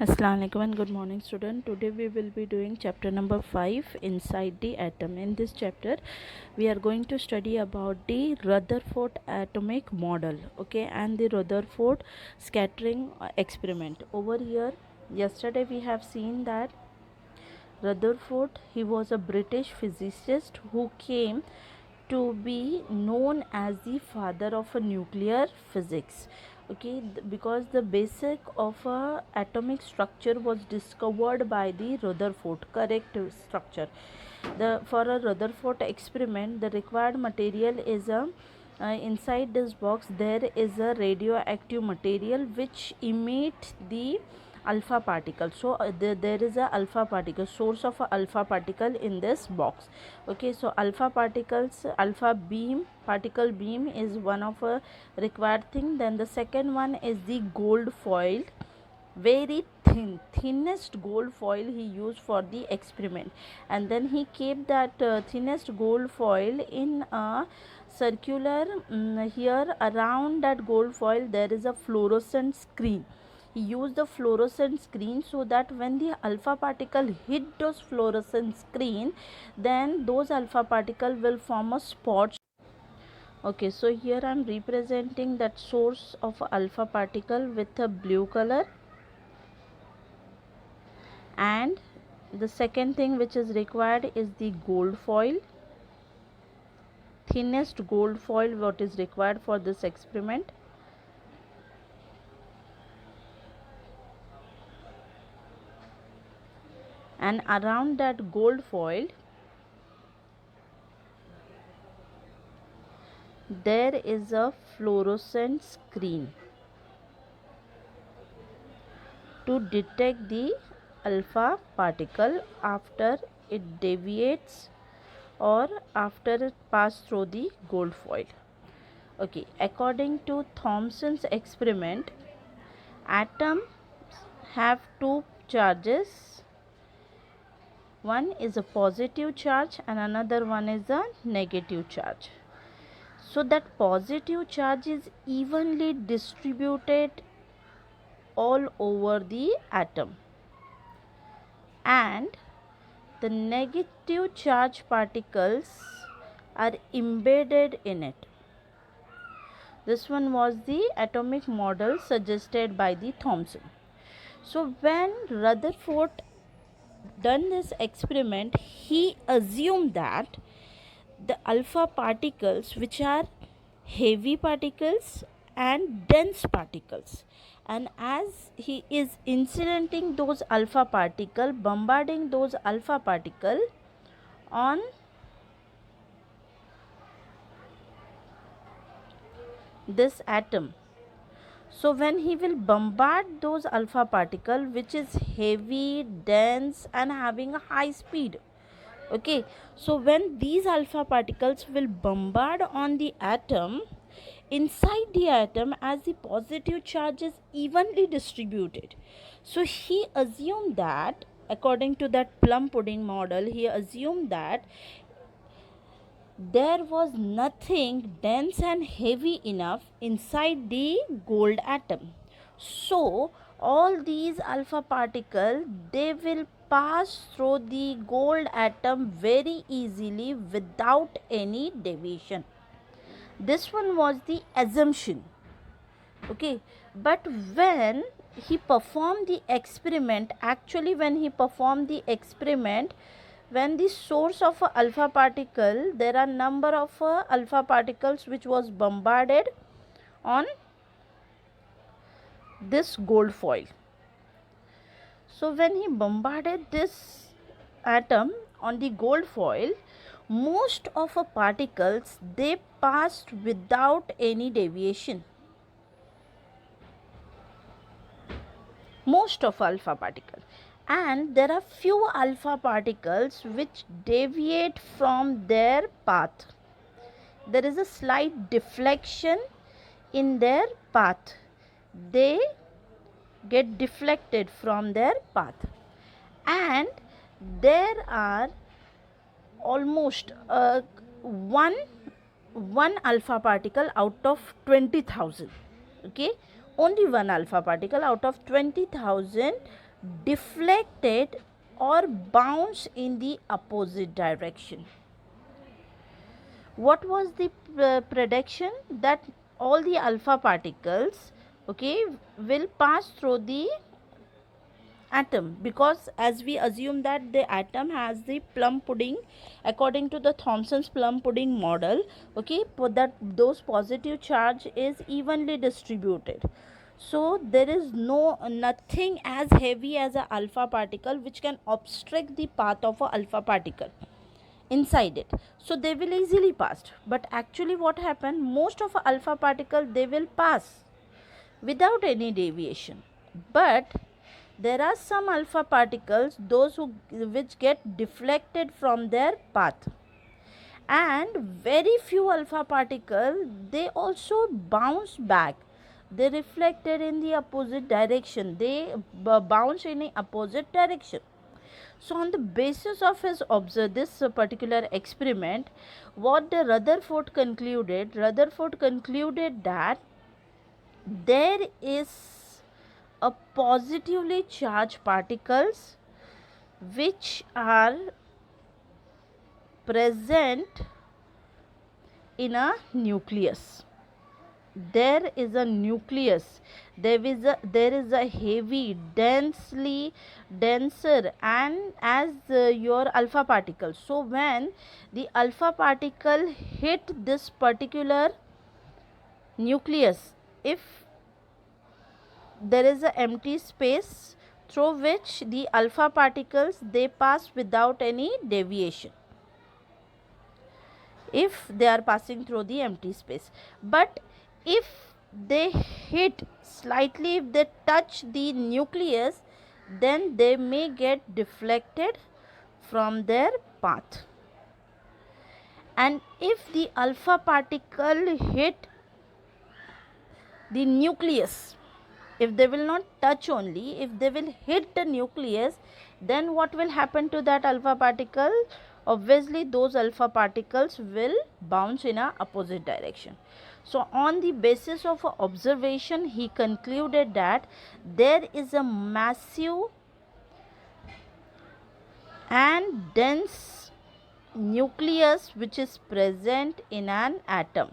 Assalamu alaikum and good morning student. Today we will be doing chapter number 5 inside the atom. In this chapter we are going to study about the Rutherford atomic model, okay, and the Rutherford scattering experiment. Over here yesterday we have seen that Rutherford, he was a British physicist who came to be known as the father of a nuclear physics, okay, because the basic of a atomic structure was discovered by the Rutherford, correct structure. The for a Rutherford experiment, the required material is a inside this box there is a radioactive material which emit the alpha particle. So there is a alpha particle, source of a alpha particle in this box, okay. So alpha particles, alpha beam, particle beam is one of a required thing. Then the second one is the gold foil, very thinnest gold foil he used for the experiment, and then he kept that thinnest gold foil in a circular, here around that gold foil there is a fluorescent screen. He used the fluorescent screen so that when the alpha particle hit those fluorescent screen, then those alpha particle will form a spot. Okay, so here I am representing that source of alpha particle with a blue color, and the second thing which is required is the gold foil, thinnest gold foil what is required for this experiment. And around that gold foil there is a fluorescent screen to detect the alpha particle after it deviates or after it pass through the gold foil. Okay, according to Thomson's experiment, atoms have two charges. One is a positive charge and another one is a negative charge. So that positive charge is evenly distributed all over the atom, and the negative charge particles are embedded in it. This one was the atomic model suggested by the Thomson. So when Rutherford done this experiment, he assumed that the alpha particles, which are heavy particles and dense particles, and as he is incidenting those alpha particle, bombarding those alpha particle on this atom, so when he will bombard those alpha particle which is heavy, dense and having a high speed, okay, so when these alpha particles will bombard on the atom, inside the atom, as the positive charge is evenly distributed, so he assumed that, according to that plum pudding model, he assumed that there was nothing dense and heavy enough inside the gold atom. So all these alpha particles, they will pass through the gold atom very easily without any deviation. This one was the assumption, okay. But when he performed the experiment, actually when he performed the experiment, when the source of a alpha particle, there are number of alpha particles which was bombarded on this gold foil. So when he bombarded this atom on the gold foil, most of the particles, they passed without any deviation. Most of alpha particles, and there are few alpha particles which deviate from their path. There is a slight deflection in their path. They get deflected from their path, and there are almost one alpha particle out of 20,000, okay, only one alpha particle out of 20,000 deflected or bounce in the opposite direction. What was the prediction? That all the alpha particles, okay, will pass through the atom, because as we assume that the atom has the plum pudding, according to the Thomson's plum pudding model, okay, that those positive charge is evenly distributed. So there is nothing as heavy as a alpha particle which can obstruct the path of a alpha particle inside it, so they will easily pass. But actually what happened, most of alpha particle they will pass without any deviation, but there are some alpha particles, those which get deflected from their path, and very few alpha particles they also bounce back, they reflected in the opposite direction, they bounce in the opposite direction. So on the basis of his this particular experiment, what the Rutherford concluded that there is a positively charged particles which are present in a nucleus. There is a nucleus, there is a heavy denser and as your alpha particle. So when the alpha particle hit this particular nucleus, if there is an empty space through which the alpha particles they pass without any deviation, if they are passing through the empty space. But if they hit slightly, if they touch the nucleus, then they may get deflected from their path. And if the alpha particle hit the nucleus, if they will not touch only, if they will hit the nucleus, then what will happen to that alpha particle? Obviously those alpha particles will bounce in a opposite direction. So on the basis of observation, he concluded that there is a massive and dense nucleus which is present in an atom,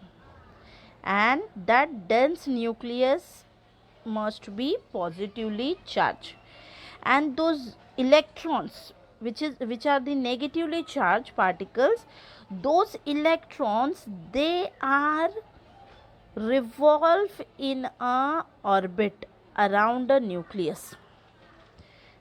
and that dense nucleus must be positively charged, and those electrons which are the negatively charged particles, those electrons they are revolve in a orbit around a nucleus,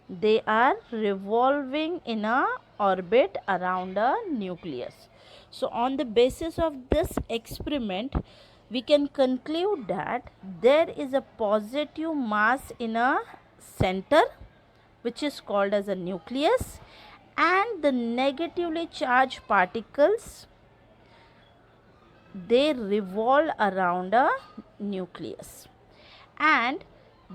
they are revolving in a orbit around a nucleus. So on the basis of this experiment, we can conclude that there is a positive mass in a center which is called as a nucleus, and the negatively charged particles they revolve around a nucleus, and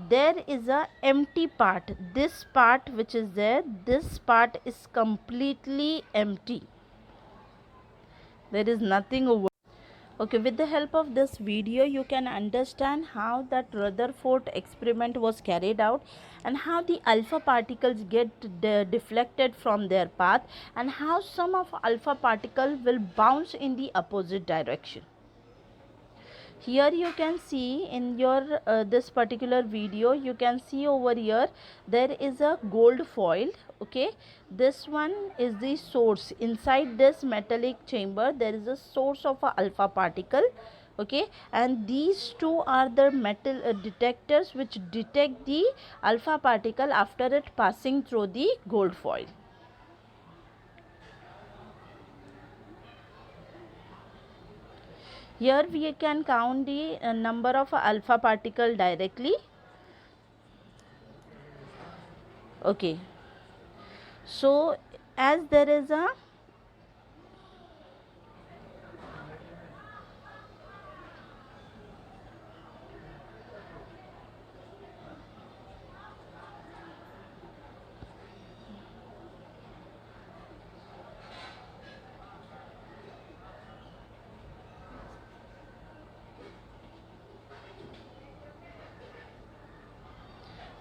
there is a empty part, this part which is there, this part is completely empty, there is nothing over. Okay, with the help of this video you can understand how that Rutherford experiment was carried out, and how the alpha particles get deflected from their path, and how some of alpha particle will bounce in the opposite direction. Here you can see in your this particular video, you can see over here there is a gold foil. Okay, this one is the source. Inside this metallic chamber there is a source of a alpha particle. Okay, and these two are the metal detectors which detect the alpha particle after it passing through the gold foil. Here we can count the number of alpha particle directly. Okay, so as there is a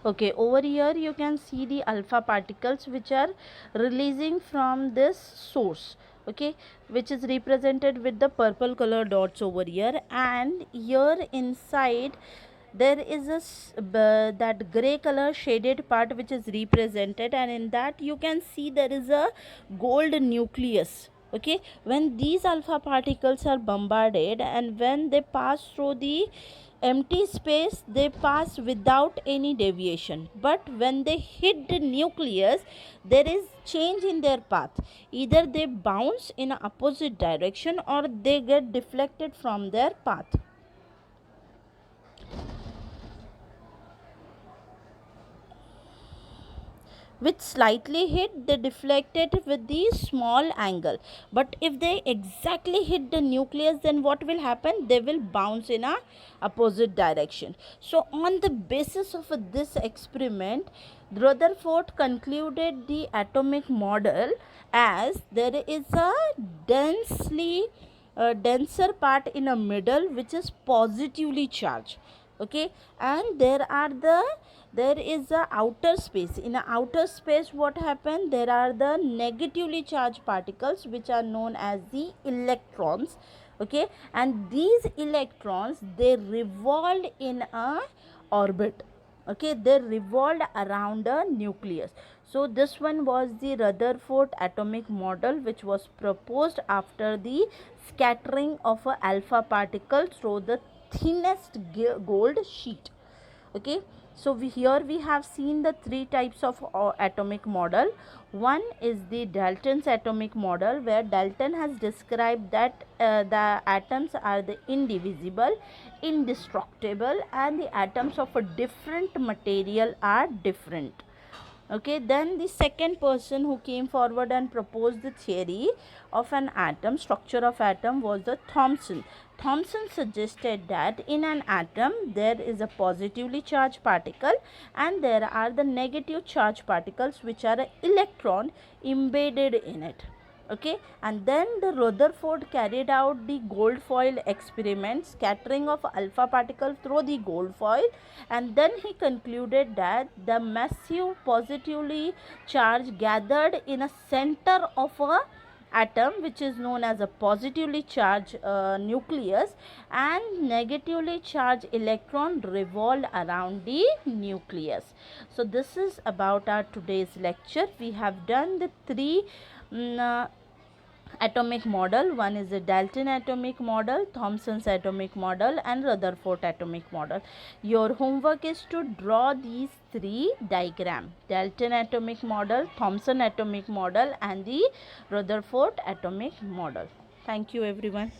Okay, over here you can see the alpha particles which are releasing from this source, okay, which is represented with the purple color dots over here, and here inside there is that gray color shaded part which is represented, and in that you can see there is a gold nucleus. Okay, when these alpha particles are bombarded and when they pass through the empty space, they pass without any deviation, but when they hit the nucleus there is change in their path. Either they bounce in a opposite direction or they get deflected from their path. With slightly hit, they deflect it with the small angle, but if they exactly hit the nucleus, then what will happen? They will bounce in a opposite direction. So on the basis of this experiment, Rutherford concluded the atomic model as there is a denser part in a middle which is positively charged. Okay, and there is a outer space. In a outer space, what happened? There are the negatively charged particles which are known as the electrons. Okay, and these electrons, they revolve in a orbit. Okay, they revolved around a nucleus. So this one was the Rutherford atomic model, which was proposed after the scattering of a alpha particle through the thinnest gold sheet. Okay, so here we have seen the three types of atomic model. One is the Dalton's atomic model, where Dalton has described that the atoms are the indivisible, indestructible, and the atoms of a different material are different. Okay, then the second person who came forward and proposed the theory of an atom, structure of atom, was the Thomson. Thomson suggested that in an atom there is a positively charged particle and there are the negative charged particles which are an electron embedded in it. Okay, and then the Rutherford carried out the gold foil experiment, scattering of alpha particle through the gold foil, and then he concluded that the massive positively charge gathered in a center of a atom, which is known as a positively charged nucleus, and negatively charged electron revolve around the nucleus. So this is about our today's lecture. We have done the three atomic model. One is the Dalton atomic model, Thomson's atomic model, and Rutherford atomic model. Your homework is to draw these three diagram: Dalton atomic model, Thomson atomic model, and the Rutherford atomic model. Thank you everyone.